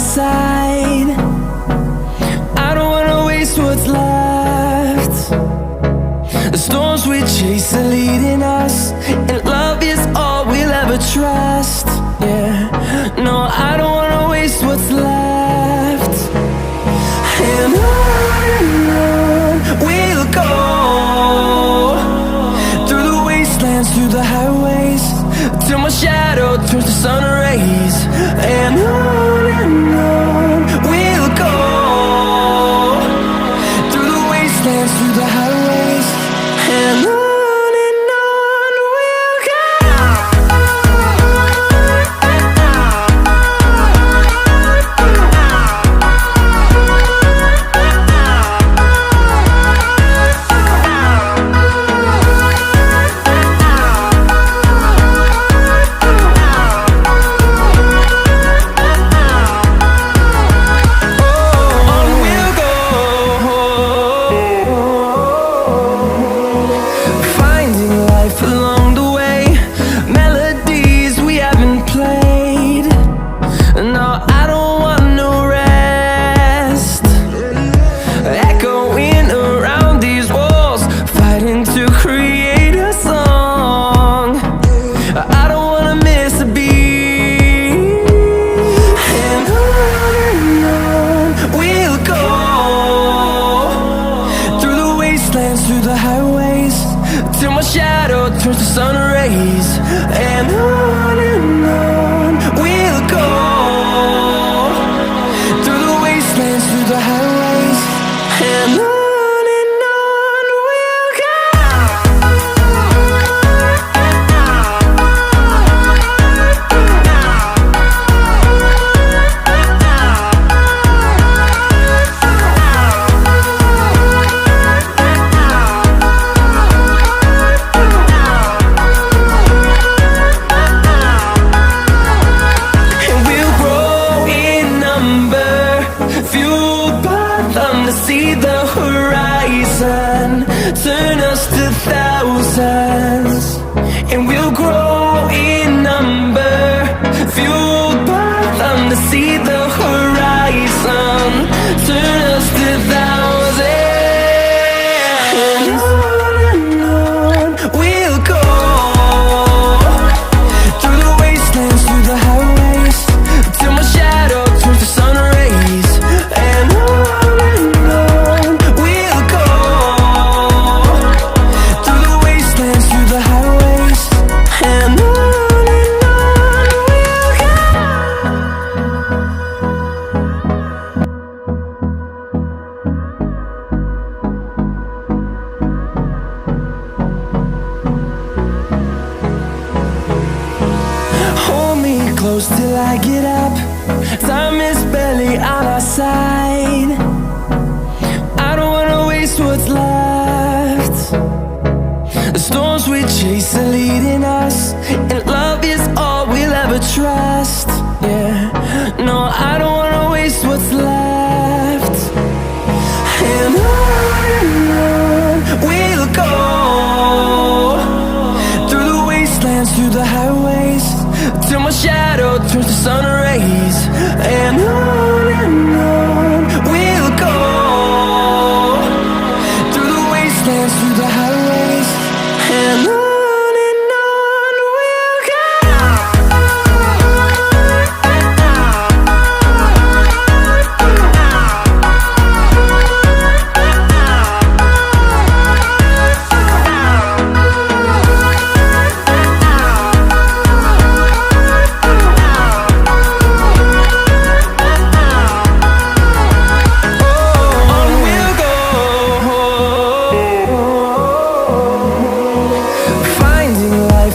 side. I don't wanna waste what's left. The storms we chase are leading us, and love is all we'll ever trust. Yeah, no, I don't wanna waste what's left. And on we'll go, through the wastelands, through the highways, till my shadow turns to sun rays. And on we'll go, through the wastelands, through the highways, and on we'll go. Through the highways, till my shadow turns to sun rays. And on we'll go, through the wastelands, through the highways, and on we'll go. To see the horizon turn us to thousands, and we'll grow in number, fueled by them. To see the horizon turn us to thousands, and on we'll go, through the wastelands, through the highways, till my shadow turns to sun rays. And close till I get up, time is barely on our side. I don't wanna waste what's left. The storms we chase are leading us, and love is all we'll ever trust. Yeah, no, I don't wanna waste what's left. And on we'll go, through the wastelands, through the highways, till my shadow turns to sun rays. And on we'll go, through the wastelands, through the highways, and on we'll go.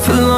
Along